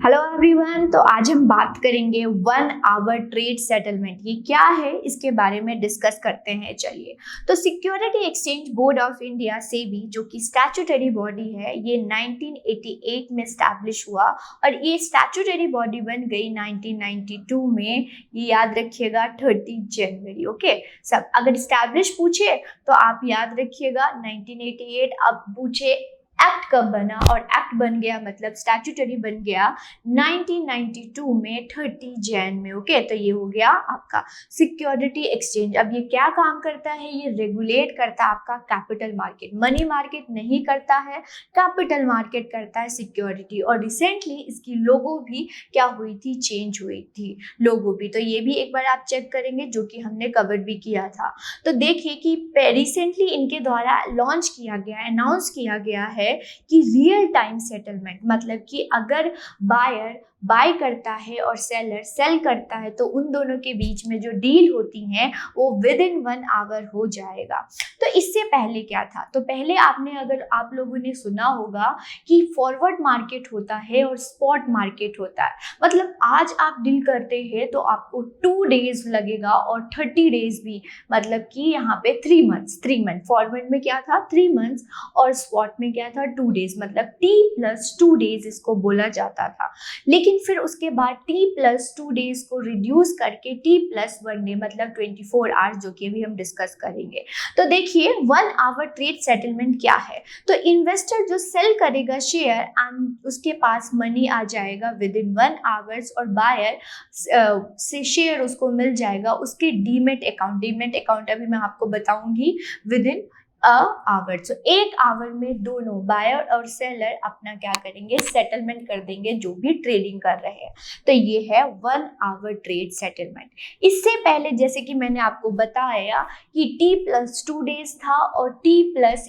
Hello everyone. तो आज हम बात करेंगे 1 आवर ट्रेड सेटलमेंट। ये क्या है इसके बारे में डिस्कस करते हैं। चलिए, तो security exchange board of India SEBI जो कि स्टैट्यूटरी बॉडी है, ये 1988 में स्टैब्लिश हुआ और ये स्टैट्यूटरी बॉडी बन गई 1992 में। ये याद रखिएगा 30 जनवरी। ओके, सब अगर स्टैब्लिश पूछे तो आप याद रखिएगा 1988। अब पूछे एक्ट कब बना, और एक्ट बन गया मतलब स्टैट्यूटरी बन गया 1992 में 30 जैन में। ओके, तो ये हो गया आपका सिक्योरिटी एक्सचेंज। अब ये क्या काम करता है? ये रेगुलेट करता है आपका कैपिटल मार्केट। मनी मार्केट नहीं करता है, कैपिटल मार्केट करता है सिक्योरिटी। और रिसेंटली इसकी लोगो भी क्या हुई थी? चेंज हुई थी लोगो भी। तो ये भी एक बार आप चेक करेंगे, जो कि हमने कवर भी किया था। तो देखिए कि रिसेंटली इनके द्वारा लॉन्च किया गया, अनाउंस किया गया है कि रियल टाइम सेटलमेंट, मतलब कि अगर बायर बाय करता है और सेलर सेल करता है तो उन दोनों के बीच में जो डील होती है वो विद इन 1 आवर हो जाएगा। तो इससे पहले क्या था? तो पहले आपने, अगर आप लोगों ने सुना होगा कि फॉरवर्ड मार्केट होता है और स्पॉट मार्केट होता है। मतलब आज आप डील करते हैं तो आपको 2 डेज लगेगा और 30 डेज भी, मतलब कि यहाँ पे 3 मंथ। फॉरवर्ड में क्या था? 3 मंथ्स और स्पॉट में क्या था? 2 डेज, मतलब T+2 डेज इसको बोला जाता था। लेकिन फिर उसके बाद T+2 डेज को रिड्यूस करके T+1 डे, मतलब 24 आवर्स, जो कि अभी हम डिस्कस करेंगे। तो देखिए 1 आवर ट्रेड सेटलमेंट क्या है? तो इन्वेस्टर जो सेल करेगा शेयर एंड उसके पास मनी आ जाएगा विद इन 1 आवर्स, और बायर से शेयर उसको मिल जाएगा उसके डीमेट अकाउंट अभी मैं आपको बताऊंगी विद इन आवर। तो 1 आवर में दोनों बायर और सेलर अपना क्या करेंगे? सेटलमेंट कर देंगे, जो भी ट्रेडिंग कर रहे हैं। तो ये है 1 आवर ट्रेड सेटलमेंट। इससे पहले जैसे कि मैंने आपको बताया कि T+2 डेज था और T+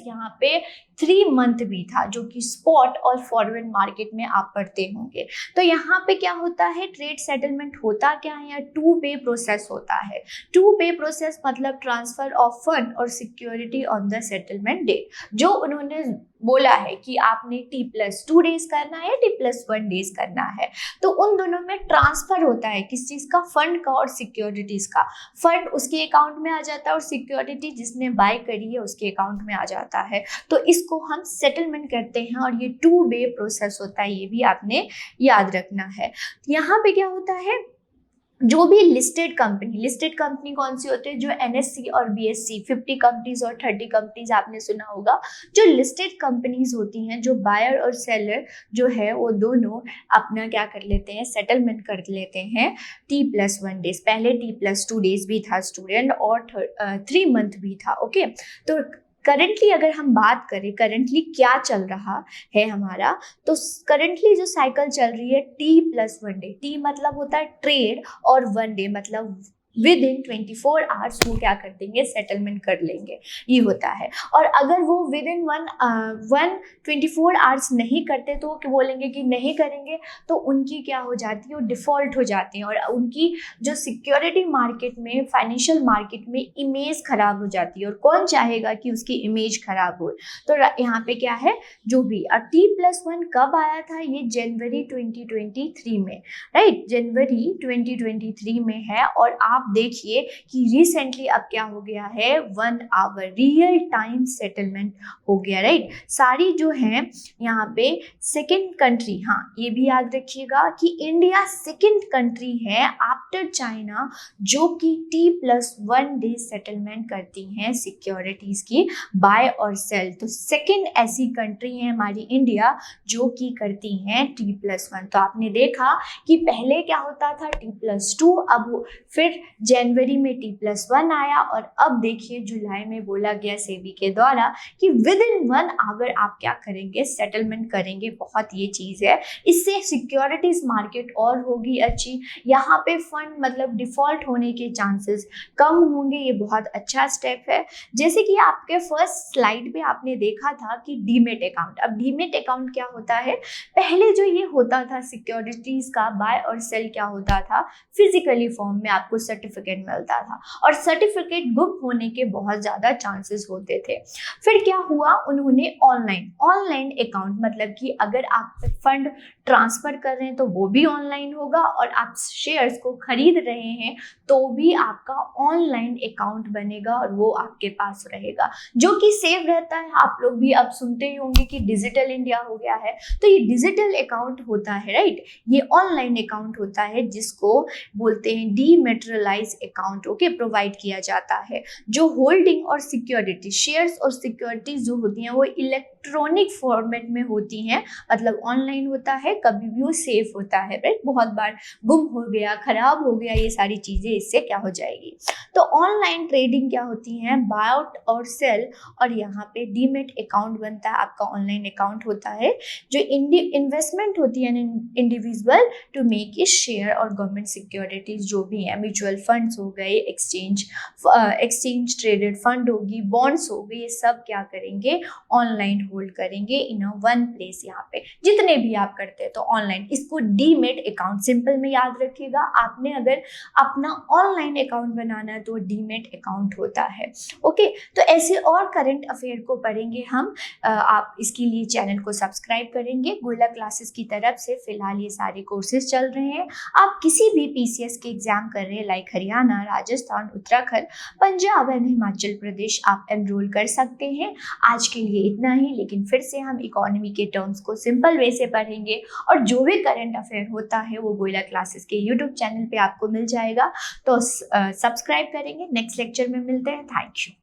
यहाँ पे 3 मंथ भी था, जो कि स्पॉट और फॉरवर्ड मार्केट में आप पढ़ते होंगे। तो यहाँ पे क्या होता है? ट्रेड सेटलमेंट होता क्या है? यहाँ 2 वे प्रोसेस होता है। 2 वे प्रोसेस मतलब ट्रांसफर ऑफ फंड और security on the settlement date. जो उन्होंने बोला है कि आपने T+2 डेज करना है, T+1 डेज करना है, तो उन दोनों में ट्रांसफर होता है। किस चीज का? फंड का और सिक्योरिटीज का। फंड उसके अकाउंट में आ जाता है और सिक्योरिटी जिसने बाय करी है उसके अकाउंट में आ जाता है। तो इसको हम सेटलमेंट करते हैं और ये 2 वे प्रोसेस होता है, ये भी आपने याद रखना है। यहाँ पे क्या होता है? जो भी लिस्टेड कंपनी कौन सी होती है? जो NSE और BSE 50 कंपनीज और 30 कंपनीज आपने सुना होगा। जो लिस्टेड कंपनीज होती हैं, जो बायर और सेलर जो है वो दोनों अपना क्या कर लेते हैं? सेटलमेंट कर लेते हैं T+1 डेज। पहले T+2 डेज भी था स्टूडेंट, और 3 मंथ भी था। ओके, तो करंटली अगर हम बात करें करंटली क्या चल रहा है हमारा, तो करंटली जो साइकिल चल रही है T+1 डे। T मतलब होता है ट्रेड, और 1 डे मतलब विद इन 24 आवर्स वो क्या कर देंगे? सेटलमेंट कर लेंगे, ये होता है। और अगर वो विद इन 24 आवर्स नहीं करते तो वो बोलेंगे कि नहीं करेंगे, तो उनकी क्या हो जाती है? वो डिफॉल्ट हो जाती है और उनकी जो सिक्योरिटी मार्केट में, फाइनेंशियल मार्केट में इमेज खराब हो जाती है। और कौन चाहेगा कि उसकी इमेज खराब हो? तो यहाँ पे क्या है? जो भी T+1 कब आया था? ये जनवरी 2023 में, राइट, जनवरी 2023 में है। और आप देखिए कि रिसेंटली अब क्या हो गया है? 1 आवर रियल टाइम सेटलमेंट हो गया, राइट। सारी जो है यहाँ पे सेकंड कंट्री, हाँ ये भी याद रखिएगा कि इंडिया सेकंड कंट्री है आफ्टर चाइना जो कि T+1 डे सेटलमेंट करती हैं सिक्योरिटीज की बाय और सेल। तो सेकंड ऐसी कंट्री है हमारी इंडिया जो कि करती हैं T+1। तो आपने देखा कि पहले क्या होता था? T+2, अब फिर जनवरी में T+1 आया, और अब देखिए जुलाई में बोला गया सेबी के द्वारा कि विद इन 1 आवर आप क्या करेंगे? सेटलमेंट करेंगे। बहुत ये चीज़ है, इससे सिक्योरिटीज मार्केट और होगी अच्छी। यहाँ पे फंड मतलब डिफॉल्ट होने के चांसेस कम होंगे। ये बहुत अच्छा स्टेप है। जैसे कि आपके फर्स्ट स्लाइड पे आपने देखा था कि डीमेट अकाउंट। अब डीमेट अकाउंट क्या होता है? पहले जो ये होता था सिक्योरिटीज का बाय और सेल क्या होता था? फिजिकली फॉर्म में आपको सर्टिफिकेट सर्टिफिकेट मिलता था और सर्टिफिकेट गुम होने के बहुत ज़्यादा चांसेस होते थे। फिर क्या हुआ, उन्होंने ऑनलाइन अकाउंट, मतलब कि अगर आप फंड ट्रांसफर कर रहे हैं तो वो भी ऑनलाइन होगा और आप शेयर्स को खरीद रहे हैं तो भी आपका ऑनलाइन अकाउंट बनेगा और वो आपके पास रहेगा, जो कि सेफ रहता है। आप लोग भी अब सुनते ही होंगे कि डिजिटल इंडिया हो गया है, तो ये डिजिटल अकाउंट होता है, राइट, ये ऑनलाइन अकाउंट होता है जिसको बोलते हैं डीमेटेरियलाइज अकाउंट, ओके, प्रोवाइड किया जाता है। जो होल्डिंग और सिक्योरिटी, शेयर्स और सिक्योरिटीज जो होती हैं वो इलेक्ट्रॉनिक फॉर्मेट में होती हैं, मतलब ऑनलाइन होता है, कभी भी वो सेफ होता है, राइट। बहुत बार गुम हो गया, खराब हो गया, ये सारी चीजें इससे क्या हो जाएगी। तो ऑनलाइन ट्रेडिंग क्या होती है, बाउट और सेल, और यहाँ पे डीमेट अकाउंट बनता है, आपका ऑनलाइन अकाउंट होता है। जो इन्वेस्टमेंट होती है individual to make a share और गवर्नमेंट सिक्योरिटीज जो भी है, म्यूचुअल फंड्स हो गए, एक्सचेंज ट्रेडेड फंड होगी, बॉन्ड्स हो गए, ये सब क्या करेंगे, ऑनलाइन होल्ड करेंगे इन वन प्लेस। यहाँ पे जितने भी आप करते हैं तो ऑनलाइन, इसको डीमेट अकाउंट सिंपल में याद रखिएगा। आपने अगर अपना ऑनलाइन अकाउंट बनाना है तो डीमेट अकाउंट होता है, ओके। तो ऐसे और करंट अफेयर को पढ़ेंगे हम। आप इसके लिए चैनल को सब्सक्राइब करेंगे। गोयला क्लासेस की तरफ से फिलहाल ये सारे कोर्सेज चल रहे हैं। आप किसी भी पीसीएस के एग्जाम कर रहे हैं, लाइक हरियाणा, राजस्थान, उत्तराखंड, पंजाब एंड हिमाचल प्रदेश, आप एनरोल कर सकते हैं। आज के लिए इतना ही, लेकिन फिर से हम इकोनॉमी के टर्म्स को सिंपल वे से पढ़ेंगे और जो भी करंट अफेयर होता है वो गोयला क्लासेस के यूट्यूब चैनल पे आपको मिल जाएगा। तो सब्सक्राइब करेंगे। नेक्स्ट लेक्चर में मिलते हैं। Thank you.